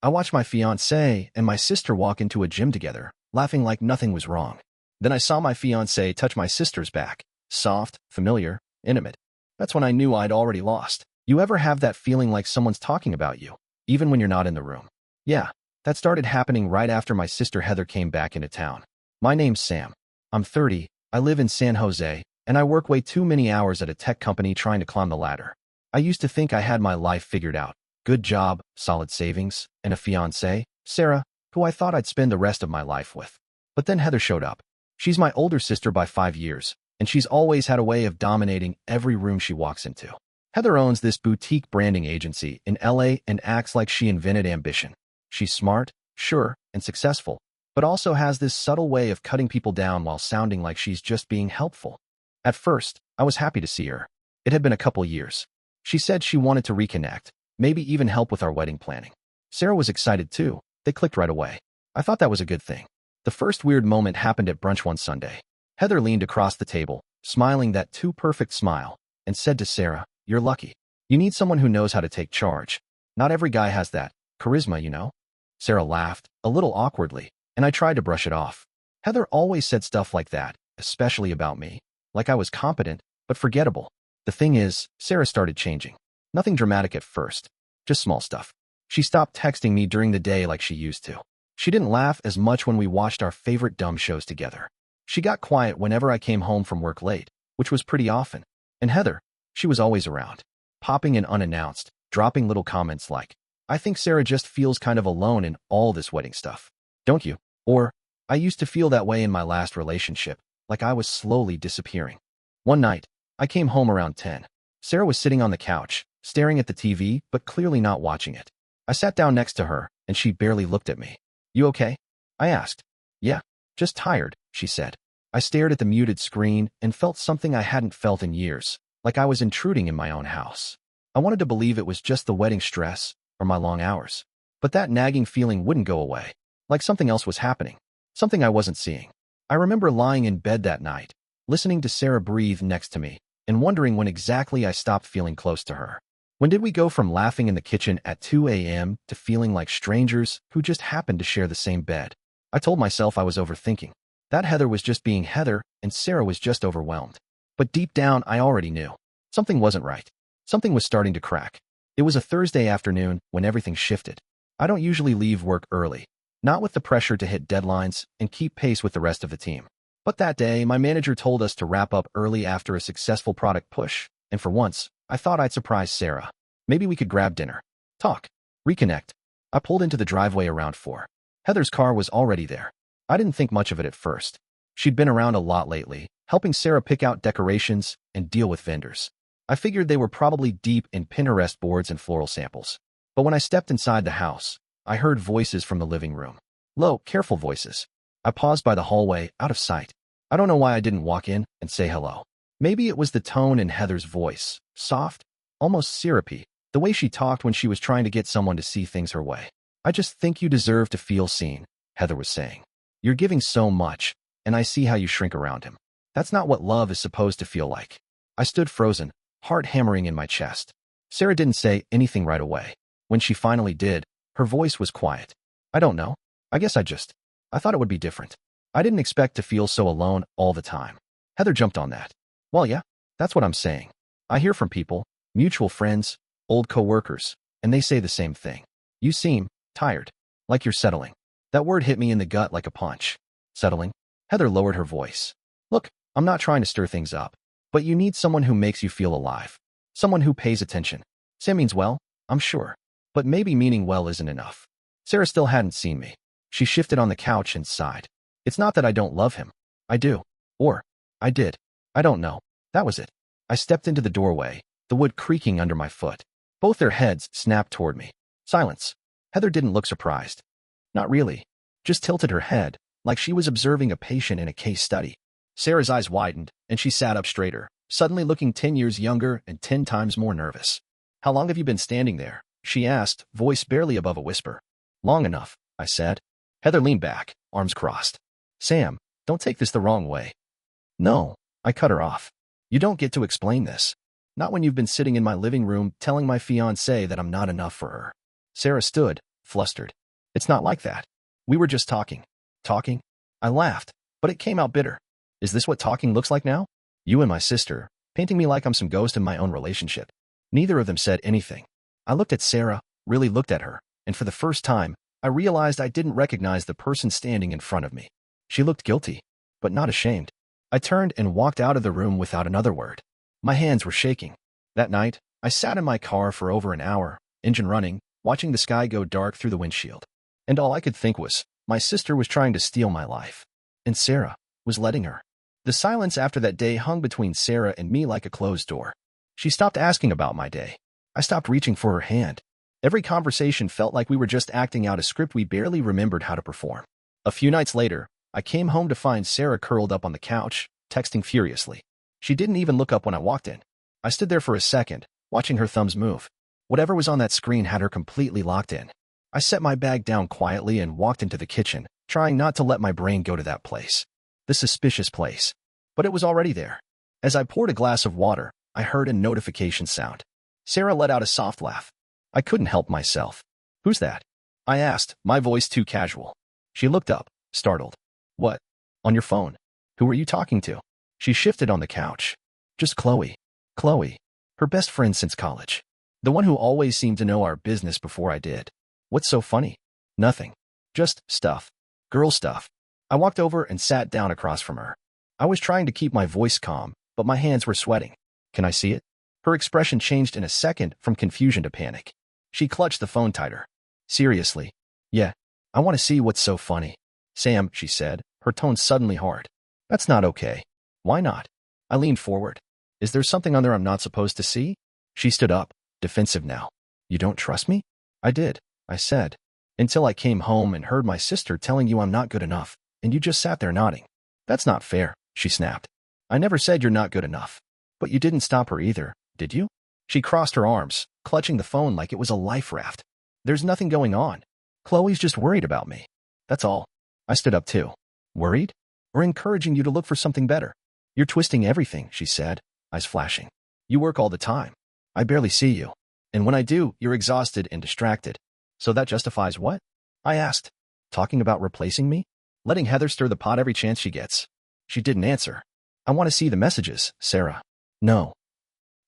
I watched my fiancée and my sister walk into a gym together, laughing like nothing was wrong. Then I saw my fiancée touch my sister's back. Soft, familiar, intimate. That's when I knew I'd already lost. You ever have that feeling like someone's talking about you, even when you're not in the room? Yeah, that started happening right after my sister Heather came back into town. My name's Sam. I'm 30, I live in San Jose, and I work way too many hours at a tech company trying to climb the ladder. I used to think I had my life figured out. Good job, solid savings, and a fiancée, Sarah, who I thought I'd spend the rest of my life with. But then Heather showed up. She's my older sister by 5 years, and she's always had a way of dominating every room she walks into. Heather owns this boutique branding agency in LA and acts like she invented ambition. She's smart, sure, and successful, but also has this subtle way of cutting people down while sounding like she's just being helpful. At first, I was happy to see her. It had been a couple years. She said she wanted to reconnect, maybe even help with our wedding planning. Sarah was excited too. They clicked right away. I thought that was a good thing. The first weird moment happened at brunch one Sunday. Heather leaned across the table, smiling that too perfect smile, and said to Sarah, "You're lucky. You need someone who knows how to take charge. Not every guy has that charisma, you know." Sarah laughed, a little awkwardly, and I tried to brush it off. Heather always said stuff like that, especially about me, like I was competent, but forgettable. The thing is, Sarah started changing. Nothing dramatic at first, just small stuff. She stopped texting me during the day like she used to. She didn't laugh as much when we watched our favorite dumb shows together. She got quiet whenever I came home from work late, which was pretty often. And Heather, she was always around, popping in unannounced, dropping little comments like, "I think Sarah just feels kind of alone in all this wedding stuff. Don't you?" Or, "I used to feel that way in my last relationship, like I was slowly disappearing." One night, I came home around 10. Sarah was sitting on the couch, staring at the TV, but clearly not watching it. I sat down next to her, and she barely looked at me. "You okay?" I asked. "Yeah, just tired," she said. I stared at the muted screen and felt something I hadn't felt in years, like I was intruding in my own house. I wanted to believe it was just the wedding stress or my long hours. But that nagging feeling wouldn't go away, like something else was happening, something I wasn't seeing. I remember lying in bed that night, listening to Sarah breathe next to me, and wondering when exactly I stopped feeling close to her. When did we go from laughing in the kitchen at 2 a.m. to feeling like strangers who just happened to share the same bed? I told myself I was overthinking. That Heather was just being Heather, and Sarah was just overwhelmed. But deep down, I already knew. Something wasn't right. Something was starting to crack. It was a Thursday afternoon when everything shifted. I don't usually leave work early, not with the pressure to hit deadlines and keep pace with the rest of the team. But that day, my manager told us to wrap up early after a successful product push, and for once, I thought I'd surprise Sarah. Maybe we could grab dinner, talk, reconnect. I pulled into the driveway around 4. Heather's car was already there. I didn't think much of it at first. She'd been around a lot lately, helping Sarah pick out decorations and deal with vendors. I figured they were probably deep in Pinterest boards and floral samples. But when I stepped inside the house, I heard voices from the living room. Low, careful voices. I paused by the hallway, out of sight. I don't know why I didn't walk in and say hello. Maybe it was the tone in Heather's voice, soft, almost syrupy, the way she talked when she was trying to get someone to see things her way. "I just think you deserve to feel seen," Heather was saying. "You're giving so much, and I see how you shrink around him. That's not what love is supposed to feel like." I stood frozen, heart hammering in my chest. Sarah didn't say anything right away. When she finally did, her voice was quiet. "I don't know. I guess I thought it would be different. I didn't expect to feel so alone all the time." Heather jumped on that. "Well, yeah, that's what I'm saying. I hear from people, mutual friends, old coworkers, and they say the same thing. You seem tired, like you're settling." That word hit me in the gut like a punch. Settling? Heather lowered her voice. "Look, I'm not trying to stir things up, but you need someone who makes you feel alive. Someone who pays attention. Sam means well, I'm sure. But maybe meaning well isn't enough." Sarah still hadn't seen me. She shifted on the couch and sighed. "It's not that I don't love him. I do. Or, I did. I don't know." That was it. I stepped into the doorway, the wood creaking under my foot. Both their heads snapped toward me. Silence. Heather didn't look surprised. Not really. Just tilted her head, like she was observing a patient in a case study. Sarah's eyes widened, and she sat up straighter, suddenly looking 10 years younger and 10 times more nervous. "How long have you been standing there?" she asked, voice barely above a whisper. "Long enough," I said. Heather leaned back, arms crossed. "Sam, don't take this the wrong way." "No," I cut her off. "You don't get to explain this. Not when you've been sitting in my living room telling my fiancée that I'm not enough for her." Sarah stood, flustered. It's not like that. We were just talking. Talking? I laughed, but it came out bitter. Is this what talking looks like now? You and my sister, painting me like I'm some ghost in my own relationship. Neither of them said anything. I looked at Sarah, really looked at her, and for the first time, I realized I didn't recognize the person standing in front of me. She looked guilty, but not ashamed. I turned and walked out of the room without another word. My hands were shaking. That night, I sat in my car for over an hour, engine running, watching the sky go dark through the windshield. And all I could think was, my sister was trying to steal my life. And Sarah was letting her. The silence after that day hung between Sarah and me like a closed door. She stopped asking about my day. I stopped reaching for her hand. Every conversation felt like we were just acting out a script we barely remembered how to perform. A few nights later, I came home to find Sarah curled up on the couch, texting furiously. She didn't even look up when I walked in. I stood there for a second, watching her thumbs move. Whatever was on that screen had her completely locked in. I set my bag down quietly and walked into the kitchen, trying not to let my brain go to that place. The suspicious place. But it was already there. As I poured a glass of water, I heard a notification sound. Sarah let out a soft laugh. I couldn't help myself. Who's that? I asked, my voice too casual. She looked up, startled. What? On your phone? Who were you talking to? She shifted on the couch. Just Chloe. Chloe. Her best friend since college. The one who always seemed to know our business before I did. What's so funny? Nothing. Just stuff. Girl stuff. I walked over and sat down across from her. I was trying to keep my voice calm, but my hands were sweating. Can I see it? Her expression changed in a second from confusion to panic. She clutched the phone tighter. Seriously? Yeah. I want to see what's so funny. Sam, she said, her tone suddenly hard. That's not okay. Why not? I leaned forward. Is there something on there I'm not supposed to see? She stood up, defensive now. You don't trust me? I did, I said. Until I came home and heard my sister telling you I'm not good enough, and you just sat there nodding. That's not fair, she snapped. I never said you're not good enough. But you didn't stop her either, did you? She crossed her arms, clutching the phone like it was a life raft. There's nothing going on. Chloe's just worried about me. That's all. I stood up too. Worried? Or encouraging you to look for something better? You're twisting everything, she said, eyes flashing. You work all the time. I barely see you. And when I do, you're exhausted and distracted. So that justifies what? I asked. Talking about replacing me? Letting Heather stir the pot every chance she gets. She didn't answer. I want to see the messages, Sarah. No.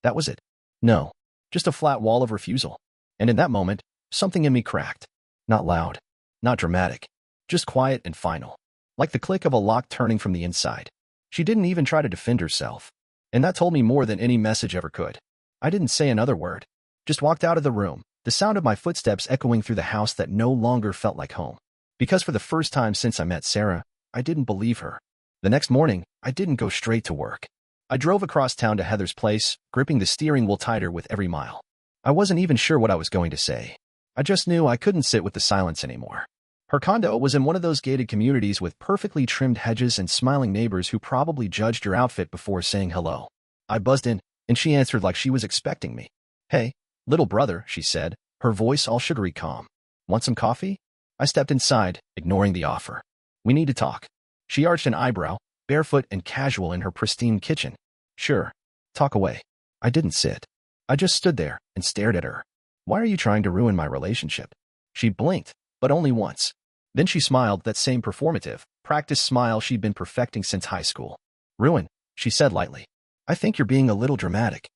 That was it. No. Just a flat wall of refusal. And in that moment, something in me cracked. Not loud. Not dramatic. Just quiet and final. Like the click of a lock turning from the inside. She didn't even try to defend herself. And that told me more than any message ever could. I didn't say another word. Just walked out of the room, the sound of my footsteps echoing through the house that no longer felt like home. Because for the first time since I met Sarah, I didn't believe her. The next morning, I didn't go straight to work. I drove across town to Heather's place, gripping the steering wheel tighter with every mile. I wasn't even sure what I was going to say. I just knew I couldn't sit with the silence anymore. Her condo was in one of those gated communities with perfectly trimmed hedges and smiling neighbors who probably judged your outfit before saying hello. I buzzed in, and she answered like she was expecting me. Hey, little brother, she said, her voice all sugary calm. Want some coffee? I stepped inside, ignoring the offer. We need to talk. She arched an eyebrow, barefoot and casual in her pristine kitchen. Sure. Talk away. I didn't sit. I just stood there and stared at her. Why are you trying to ruin my relationship? She blinked, but only once. Then she smiled, that same performative, practiced smile she'd been perfecting since high school. Ruin, she said lightly. I think you're being a little dramatic.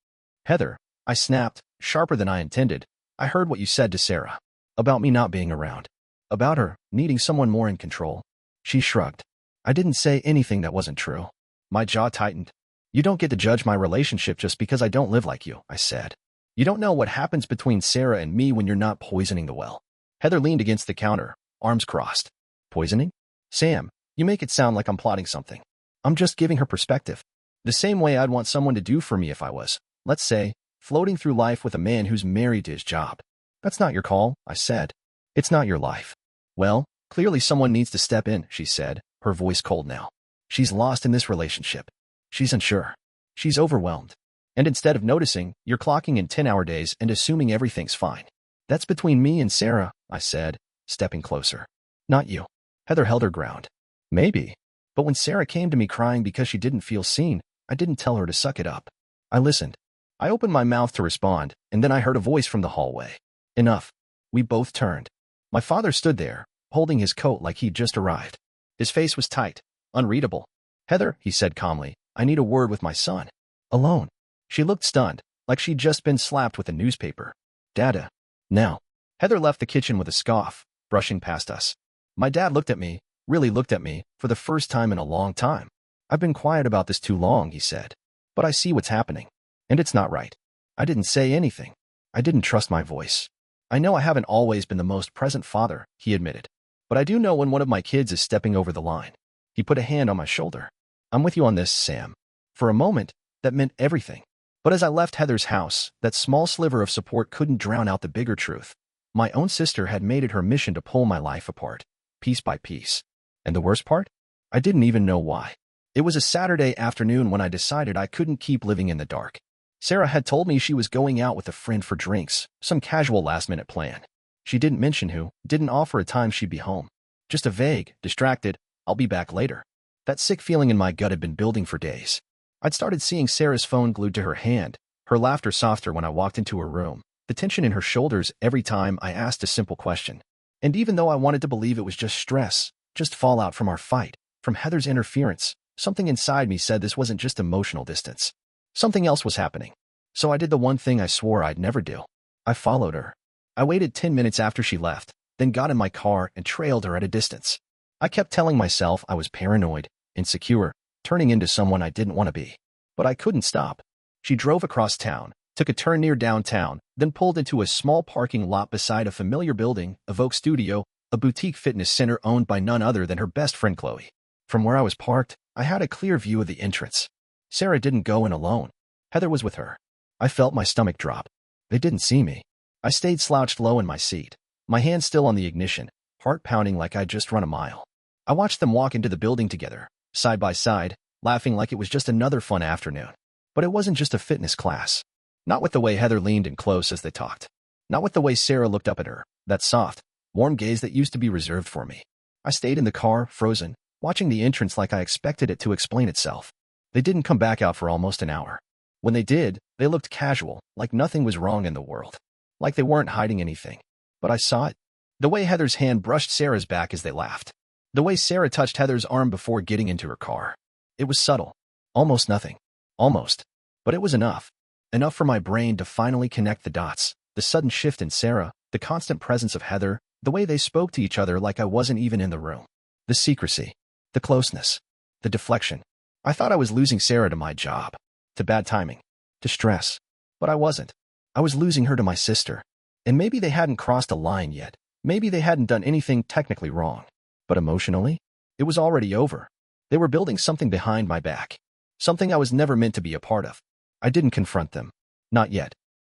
Heather, I snapped, sharper than I intended. I heard what you said to Sarah. About me not being around. About her needing someone more in control. She shrugged. I didn't say anything that wasn't true. My jaw tightened. You don't get to judge my relationship just because I don't live like you, I said. You don't know what happens between Sarah and me when you're not poisoning the well. Heather leaned against the counter, arms crossed. Poisoning? Sam, you make it sound like I'm plotting something. I'm just giving her perspective. The same way I'd want someone to do for me if I was, let's say, floating through life with a man who's married to his job. That's not your call, I said. It's not your life. Well, clearly someone needs to step in, she said, her voice cold now. She's lost in this relationship. She's unsure. She's overwhelmed. And instead of noticing, you're clocking in 10-hour days and assuming everything's fine. That's between me and Sarah, I said, stepping closer. Not you. Heather held her ground. Maybe. But when Sarah came to me crying because she didn't feel seen, I didn't tell her to suck it up. I listened. I opened my mouth to respond, and then I heard a voice from the hallway. Enough. We both turned. My father stood there, holding his coat like he'd just arrived. His face was tight, unreadable. "Heather," he said calmly, "I need a word with my son. Alone." She looked stunned, like she'd just been slapped with a newspaper. "Dada." "Now." Heather left the kitchen with a scoff, brushing past us. My dad looked at me, really looked at me, for the first time in a long time. "I've been quiet about this too long," he said. "But I see what's happening. And it's not right." I didn't say anything. I didn't trust my voice. "I know I haven't always been the most present father," he admitted. "But I do know when one of my kids is stepping over the line." He put a hand on my shoulder. "I'm with you on this, Sam." For a moment, that meant everything. But as I left Heather's house, that small sliver of support couldn't drown out the bigger truth. My own sister had made it her mission to pull my life apart, piece by piece. And the worst part? I didn't even know why. It was a Saturday afternoon when I decided I couldn't keep living in the dark. Sarah had told me she was going out with a friend for drinks, some casual last-minute plan. She didn't mention who, didn't offer a time she'd be home. Just a vague, distracted, "I'll be back later." That sick feeling in my gut had been building for days. I'd started seeing Sarah's phone glued to her hand, her laughter softer when I walked into her room, the tension in her shoulders every time I asked a simple question. And even though I wanted to believe it was just stress, just fallout from our fight, from Heather's interference, something inside me said this wasn't just emotional distance. Something else was happening. So I did the one thing I swore I'd never do. I followed her. I waited 10 minutes after she left, then got in my car and trailed her at a distance. I kept telling myself I was paranoid, insecure, turning into someone I didn't want to be. But I couldn't stop. She drove across town, took a turn near downtown, then pulled into a small parking lot beside a familiar building, a Vogue studio, a boutique fitness center owned by none other than her best friend Chloe. From where I was parked, I had a clear view of the entrance. Sarah didn't go in alone. Heather was with her. I felt my stomach drop. They didn't see me. I stayed slouched low in my seat, my hand still on the ignition, heart pounding like I'd just run a mile. I watched them walk into the building together, side by side, laughing like it was just another fun afternoon. But it wasn't just a fitness class. Not with the way Heather leaned in close as they talked. Not with the way Sarah looked up at her, that soft, warm gaze that used to be reserved for me. I stayed in the car, frozen, watching the entrance like I expected it to explain itself. They didn't come back out for almost an hour. When they did, they looked casual, like nothing was wrong in the world. Like they weren't hiding anything. But I saw it. The way Heather's hand brushed Sarah's back as they laughed. The way Sarah touched Heather's arm before getting into her car. It was subtle. Almost nothing. Almost. But it was enough. Enough for my brain to finally connect the dots. The sudden shift in Sarah, the constant presence of Heather, the way they spoke to each other like I wasn't even in the room. The secrecy. The closeness. The deflection. I thought I was losing Sarah to my job. To bad timing. To stress. But I wasn't. I was losing her to my sister. And maybe they hadn't crossed a line yet. Maybe they hadn't done anything technically wrong. But emotionally, it was already over. They were building something behind my back. Something I was never meant to be a part of. I didn't confront them. Not yet.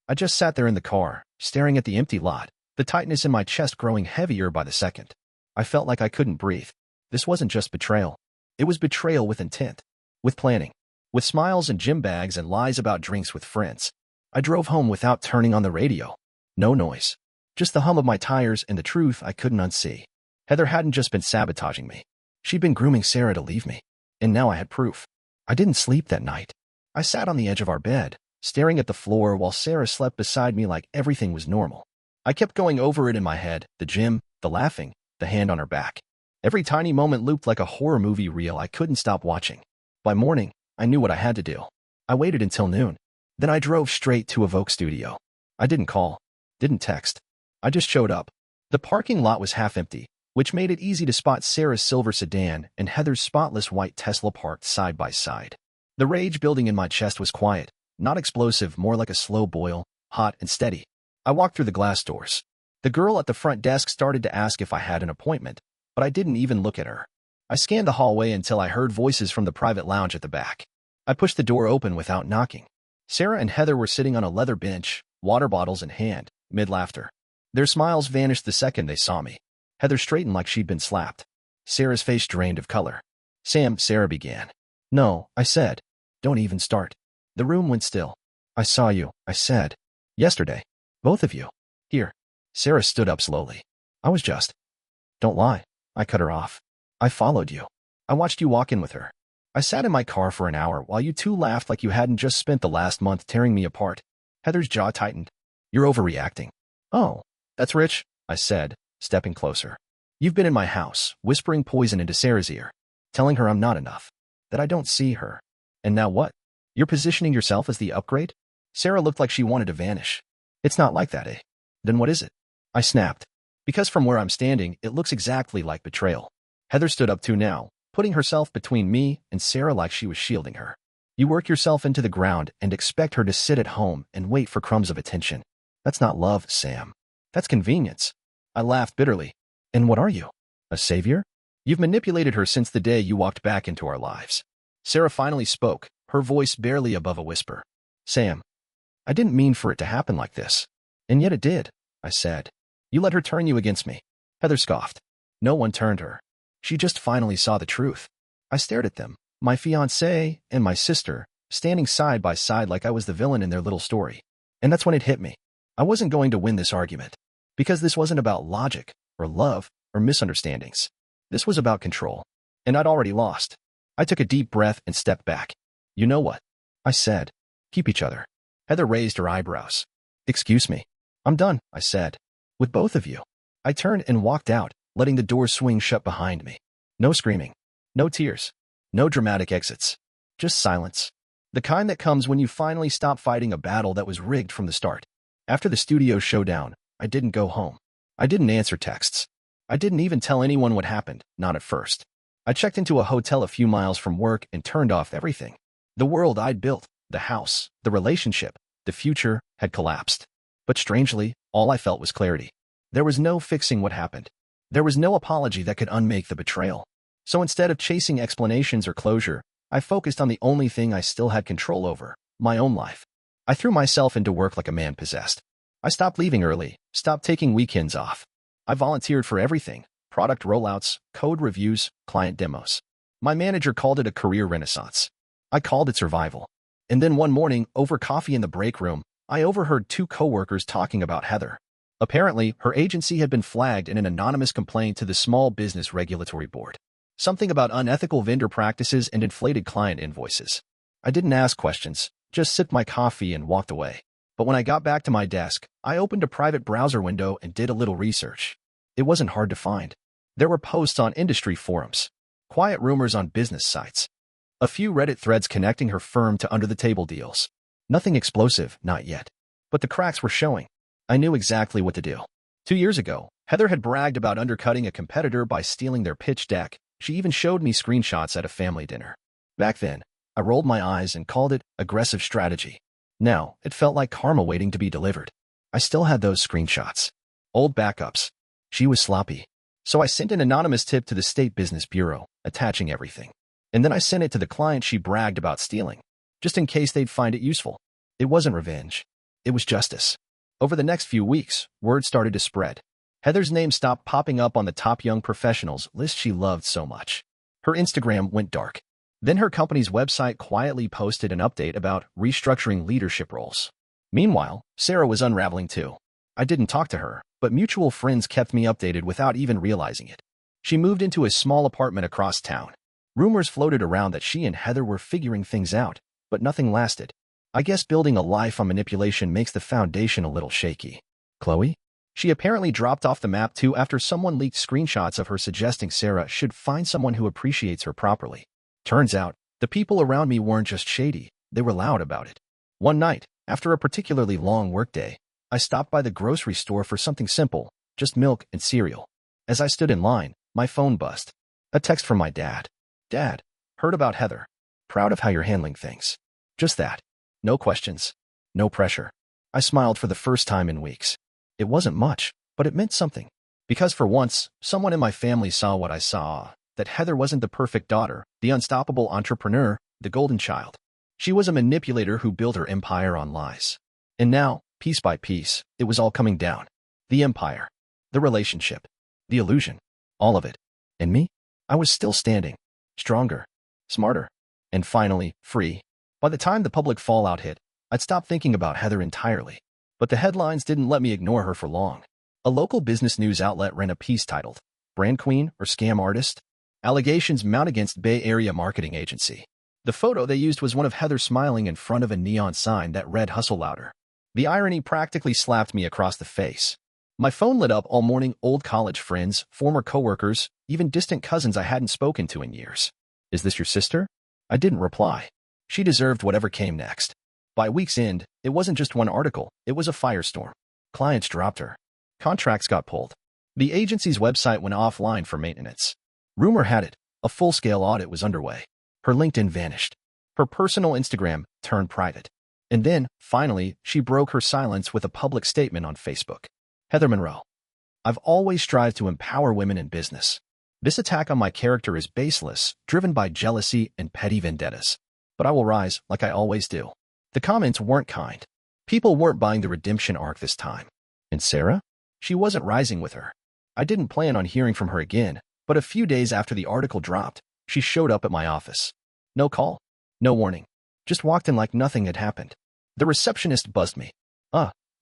I just sat there in the car, staring at the empty lot, the tightness in my chest growing heavier by the second. I felt like I couldn't breathe. This wasn't just betrayal. It was betrayal with intent. With planning. With smiles and gym bags and lies about drinks with friends. I drove home without turning on the radio. No noise. Just the hum of my tires and the truth I couldn't unsee. Heather hadn't just been sabotaging me. She'd been grooming Sarah to leave me. And now I had proof. I didn't sleep that night. I sat on the edge of our bed, staring at the floor while Sarah slept beside me like everything was normal. I kept going over it in my head, the gym, the laughing, the hand on her back. Every tiny moment looped like a horror movie reel I couldn't stop watching. By morning, I knew what I had to do. I waited until noon. Then I drove straight to a Vogue studio. I didn't call. Didn't text. I just showed up. The parking lot was half empty, which made it easy to spot Sarah's silver sedan and Heather's spotless white Tesla parked side by side. The rage building in my chest was quiet, not explosive, more like a slow boil, hot and steady. I walked through the glass doors. The girl at the front desk started to ask if I had an appointment, but I didn't even look at her. I scanned the hallway until I heard voices from the private lounge at the back. I pushed the door open without knocking. Sarah and Heather were sitting on a leather bench, water bottles in hand, mid-laughter. Their smiles vanished the second they saw me. Heather straightened like she'd been slapped. Sarah's face drained of color. "Sam," Sarah began. "No," I said. "Don't even start." The room went still. "I saw you," I said. "Yesterday. Both of you. Here." Sarah stood up slowly. "I was just—" "Don't lie." I cut her off. "I followed you. I watched you walk in with her. I sat in my car for an hour while you two laughed like you hadn't just spent the last month tearing me apart." Heather's jaw tightened. "You're overreacting." "Oh, that's rich," I said, stepping closer. You've been in my house, whispering poison into Sarah's ear, telling her I'm not enough, that I don't see her. And now what? You're positioning yourself as the upgrade? Sarah looked like she wanted to vanish. It's not like that, eh? Then what is it? I snapped. Because from where I'm standing, it looks exactly like betrayal. Heather stood up too now, putting herself between me and Sarah like she was shielding her. You work yourself into the ground and expect her to sit at home and wait for crumbs of attention. That's not love, Sam. That's convenience. I laughed bitterly. And what are you? A savior? You've manipulated her since the day you walked back into our lives. Sarah finally spoke, her voice barely above a whisper. Sam, I didn't mean for it to happen like this. And yet it did, I said. You let her turn you against me. Heather scoffed. No one turned her. She just finally saw the truth. I stared at them, my fiancé and my sister, standing side by side like I was the villain in their little story. And that's when it hit me. I wasn't going to win this argument. Because this wasn't about logic, or love, or misunderstandings. This was about control. And I'd already lost. I took a deep breath and stepped back. You know what? I said. Keep each other. Heather raised her eyebrows. Excuse me. I'm done, I said. With both of you. I turned and walked out, letting the door swing shut behind me. No screaming. No tears. No dramatic exits. Just silence. The kind that comes when you finally stop fighting a battle that was rigged from the start. After the studio showdown, I didn't go home. I didn't answer texts. I didn't even tell anyone what happened, not at first. I checked into a hotel a few miles from work and turned off everything. The world I'd built, the house, the relationship, the future, had collapsed. But strangely, all I felt was clarity. There was no fixing what happened. There was no apology that could unmake the betrayal. So instead of chasing explanations or closure, I focused on the only thing I still had control over, my own life. I threw myself into work like a man possessed. I stopped leaving early, stopped taking weekends off. I volunteered for everything, product rollouts, code reviews, client demos. My manager called it a career renaissance. I called it survival. And then one morning, over coffee in the break room, I overheard two coworkers talking about Heather. Apparently, her agency had been flagged in an anonymous complaint to the Small Business Regulatory Board. Something about unethical vendor practices and inflated client invoices. I didn't ask questions, just sipped my coffee and walked away. But when I got back to my desk, I opened a private browser window and did a little research. It wasn't hard to find. There were posts on industry forums, quiet rumors on business sites, a few Reddit threads connecting her firm to under-the-table deals. Nothing explosive, not yet. But the cracks were showing. I knew exactly what to do. 2 years ago, Heather had bragged about undercutting a competitor by stealing their pitch deck. She even showed me screenshots at a family dinner. Back then, I rolled my eyes and called it aggressive strategy. Now, it felt like karma waiting to be delivered. I still had those screenshots. Old backups. She was sloppy. So I sent an anonymous tip to the State Business Bureau, attaching everything. And then I sent it to the client she bragged about stealing, just in case they'd find it useful. It wasn't revenge. It was justice. Over the next few weeks, word started to spread. Heather's name stopped popping up on the top young professionals list she loved so much. Her Instagram went dark. Then her company's website quietly posted an update about restructuring leadership roles. Meanwhile, Sarah was unraveling too. I didn't talk to her, but mutual friends kept me updated without even realizing it. She moved into a small apartment across town. Rumors floated around that she and Heather were figuring things out, but nothing lasted. I guess building a life on manipulation makes the foundation a little shaky. Chloe? She apparently dropped off the map too after someone leaked screenshots of her suggesting Sarah should find someone who appreciates her properly. Turns out, the people around me weren't just shady, they were loud about it. One night, after a particularly long workday, I stopped by the grocery store for something simple, just milk and cereal. As I stood in line, my phone buzzed. A text from my dad. Dad, heard about Heather. Proud of how you're handling things. Just that. No questions. No pressure. I smiled for the first time in weeks. It wasn't much, but it meant something. Because for once, someone in my family saw what I saw, that Heather wasn't the perfect daughter, the unstoppable entrepreneur, the golden child. She was a manipulator who built her empire on lies. And now, piece by piece, it was all coming down. The empire. The relationship. The illusion. All of it. And me? I was still standing. Stronger. Smarter. And finally, free. By the time the public fallout hit, I'd stopped thinking about Heather entirely. But the headlines didn't let me ignore her for long. A local business news outlet ran a piece titled, Brand Queen or Scam Artist? Allegations mount against Bay Area Marketing Agency. The photo they used was one of Heather smiling in front of a neon sign that read Hustle Louder. The irony practically slapped me across the face. My phone lit up all morning, old college friends, former coworkers, even distant cousins I hadn't spoken to in years. Is this your sister? I didn't reply. She deserved whatever came next. By week's end, it wasn't just one article, it was a firestorm. Clients dropped her. Contracts got pulled. The agency's website went offline for maintenance. Rumor had it, a full-scale audit was underway. Her LinkedIn vanished. Her personal Instagram turned private. And then, finally, she broke her silence with a public statement on Facebook. Heather Monroe. I've always strived to empower women in business. This attack on my character is baseless, driven by jealousy and petty vendettas. But I will rise, like I always do. The comments weren't kind. People weren't buying the redemption arc this time. And Sarah? She wasn't rising with her. I didn't plan on hearing from her again, but a few days after the article dropped, she showed up at my office. No call. No warning. Just walked in like nothing had happened. The receptionist buzzed me.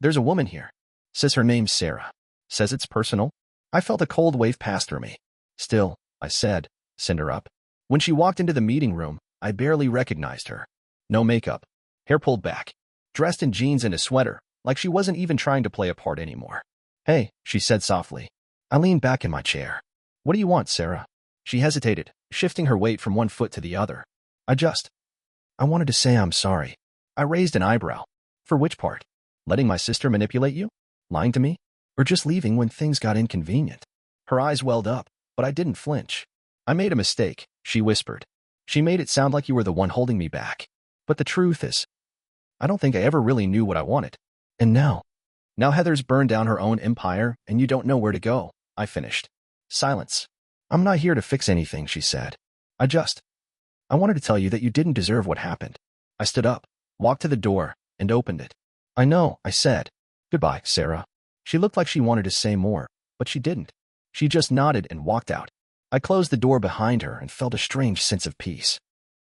There's a woman here. Says her name's Sarah. Says it's personal. I felt a cold wave pass through me. Still, I said, send her up. When she walked into the meeting room, I barely recognized her. No makeup. Hair pulled back. Dressed in jeans and a sweater, like she wasn't even trying to play a part anymore. Hey, she said softly. I leaned back in my chair. What do you want, Sarah? She hesitated, shifting her weight from one foot to the other. I wanted to say I'm sorry. I raised an eyebrow. For which part? Letting my sister manipulate you? Lying to me? Or just leaving when things got inconvenient? Her eyes welled up, but I didn't flinch. I made a mistake, she whispered. She made it sound like you were the one holding me back. But the truth is, I don't think I ever really knew what I wanted. And now Heather's burned down her own empire, and you don't know where to go, I finished. Silence. I'm not here to fix anything, she said. I wanted to tell you that you didn't deserve what happened. I stood up, walked to the door, and opened it. I know, I said. Goodbye, Sarah. She looked like she wanted to say more, but she didn't. She just nodded and walked out. I closed the door behind her and felt a strange sense of peace.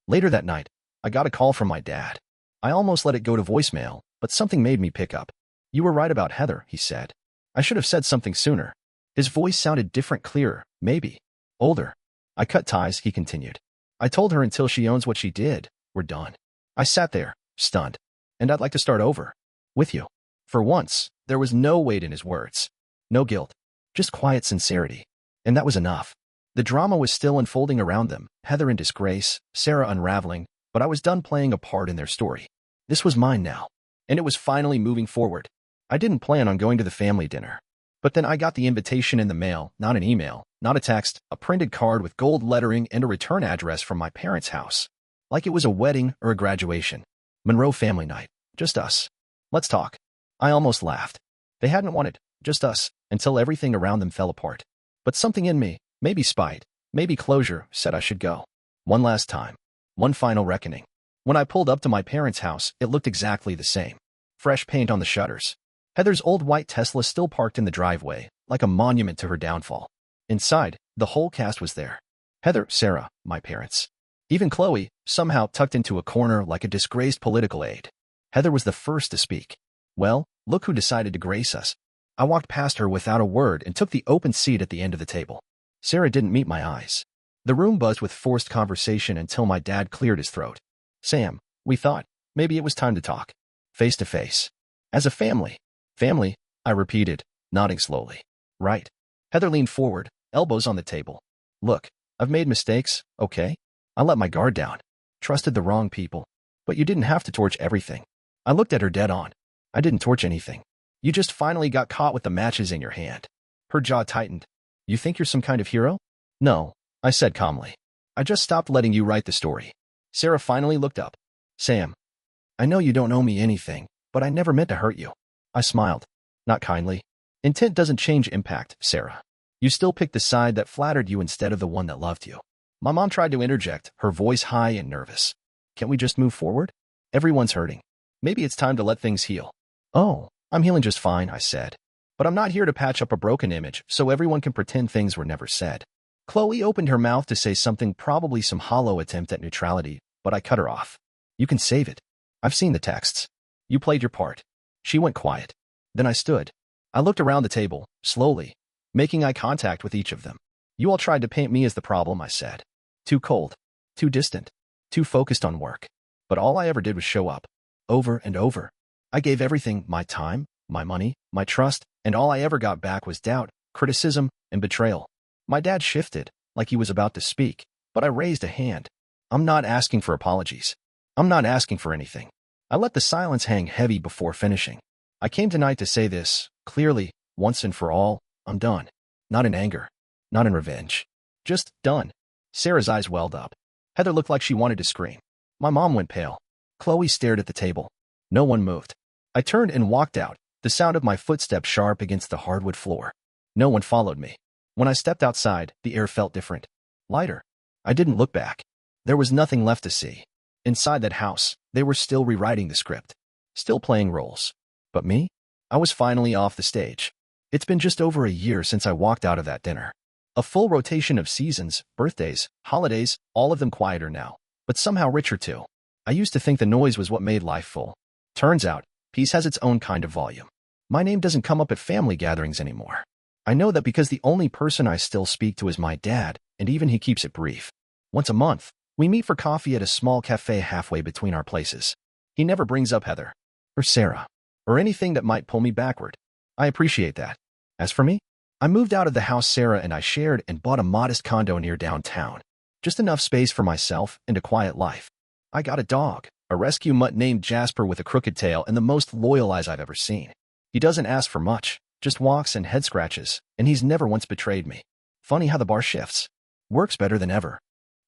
Later that night, I got a call from my dad. I almost let it go to voicemail, but something made me pick up. You were right about Heather, he said. I should have said something sooner. His voice sounded different, clearer, maybe older. I cut ties, he continued. I told her until she owns what she did, we're done. I sat there, stunned. And I'd like to start over. With you. For once, there was no weight in his words. No guilt. Just quiet sincerity. And that was enough. The drama was still unfolding around them, Heather in disgrace, Sarah unraveling, but I was done playing a part in their story. This was mine now. And it was finally moving forward. I didn't plan on going to the family dinner. But then I got the invitation in the mail, not an email, not a text, a printed card with gold lettering and a return address from my parents' house. Like it was a wedding or a graduation. Monroe family night. Just us. Let's talk. I almost laughed. They hadn't wanted, just us, until everything around them fell apart. But something in me, maybe spite, maybe closure, said I should go. One last time. One final reckoning. When I pulled up to my parents' house, it looked exactly the same. Fresh paint on the shutters. Heather's old white Tesla still parked in the driveway, like a monument to her downfall. Inside, the whole cast was there. Heather, Sarah, my parents. Even Chloe, somehow tucked into a corner like a disgraced political aide. Heather was the first to speak. Well, look who decided to grace us. I walked past her without a word and took the open seat at the end of the table. Sarah didn't meet my eyes. The room buzzed with forced conversation until my dad cleared his throat. Sam, we thought, maybe it was time to talk. Face to face. As a family. Family, I repeated, nodding slowly. Right. Heather leaned forward, elbows on the table. Look, I've made mistakes, okay? I let my guard down. Trusted the wrong people. But you didn't have to torch everything. I looked at her dead on. I didn't torch anything. You just finally got caught with the matches in your hand. Her jaw tightened. You think you're some kind of hero? No, I said calmly. I just stopped letting you write the story. Sarah finally looked up. Sam, I know you don't owe me anything, but I never meant to hurt you. I smiled. Not kindly. Intent doesn't change impact, Sarah. You still picked the side that flattered you instead of the one that loved you. My mom tried to interject, her voice high and nervous. Can't we just move forward? Everyone's hurting. Maybe it's time to let things heal. Oh, I'm healing just fine, I said. But I'm not here to patch up a broken image so everyone can pretend things were never said. Chloe opened her mouth to say something, probably some hollow attempt at neutrality, but I cut her off. You can save it. I've seen the texts. You played your part. She went quiet. Then I stood. I looked around the table, slowly, making eye contact with each of them. You all tried to paint me as the problem, I said. Too cold. Too distant. Too focused on work. But all I ever did was show up. Over and over. I gave everything, my time, my money, my trust, And all I ever got back was doubt, criticism, and betrayal. My dad shifted, like he was about to speak, but I raised a hand. I'm not asking for apologies. I'm not asking for anything. I let the silence hang heavy before finishing. I came tonight to say this, clearly, once and for all, I'm done. Not in anger. Not in revenge. Just done. Sarah's eyes welled up. Heather looked like she wanted to scream. My mom went pale. Chloe stared at the table. No one moved. I turned and walked out, the sound of my footsteps sharp against the hardwood floor. No one followed me. When I stepped outside, the air felt different. Lighter. I didn't look back. There was nothing left to see. Inside that house, they were still rewriting the script. Still playing roles. But me? I was finally off the stage. It's been just over a year since I walked out of that dinner. A full rotation of seasons, birthdays, holidays, all of them quieter now, but somehow richer too. I used to think the noise was what made life full. Turns out, peace has its own kind of volume. My name doesn't come up at family gatherings anymore. I know that because the only person I still speak to is my dad, and even he keeps it brief. Once a month, we meet for coffee at a small cafe halfway between our places. He never brings up Heather, or Sarah, or anything that might pull me backward. I appreciate that. As for me, I moved out of the house Sarah and I shared and bought a modest condo near downtown. Just enough space for myself and a quiet life. I got a dog, a rescue mutt named Jasper with a crooked tail and the most loyal eyes I've ever seen. He doesn't ask for much, just walks and head scratches, and he's never once betrayed me. Funny how the bar shifts. Works better than ever.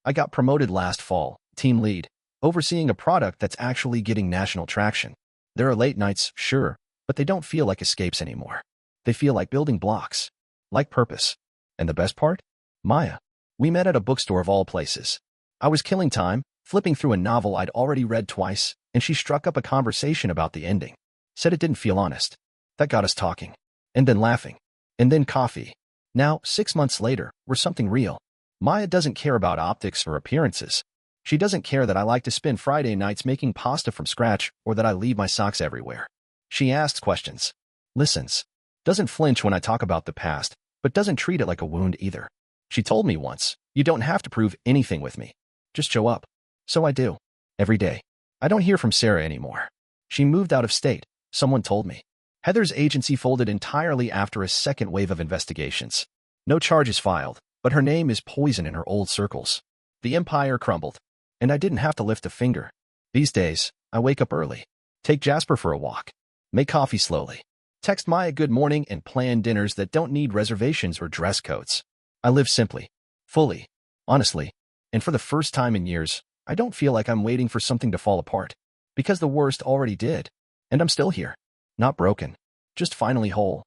I got promoted last fall, team lead, overseeing a product that's actually getting national traction. There are late nights, sure, but they don't feel like escapes anymore. They feel like building blocks. Like purpose. And the best part? Maya. We met at a bookstore of all places. I was killing time, flipping through a novel I'd already read twice, and she struck up a conversation about the ending. Said it didn't feel honest. That got us talking. And then laughing. And then coffee. Now, 6 months later, we're something real. Maya doesn't care about optics or appearances. She doesn't care that I like to spend Friday nights making pasta from scratch or that I leave my socks everywhere. She asks questions. Listens. Doesn't flinch when I talk about the past, but doesn't treat it like a wound either. She told me once, you don't have to prove anything with me. Just show up. So I do. Every day. I don't hear from Sarah anymore. She moved out of state, someone told me. Heather's agency folded entirely after a second wave of investigations. No charges filed, but her name is poison in her old circles. The empire crumbled, and I didn't have to lift a finger. These days, I wake up early, take Jasper for a walk, make coffee slowly, text Maya good morning and plan dinners that don't need reservations or dress codes. I live simply, fully, honestly, and for the first time in years, I don't feel like I'm waiting for something to fall apart, because the worst already did, and I'm still here. Not broken, just finally whole.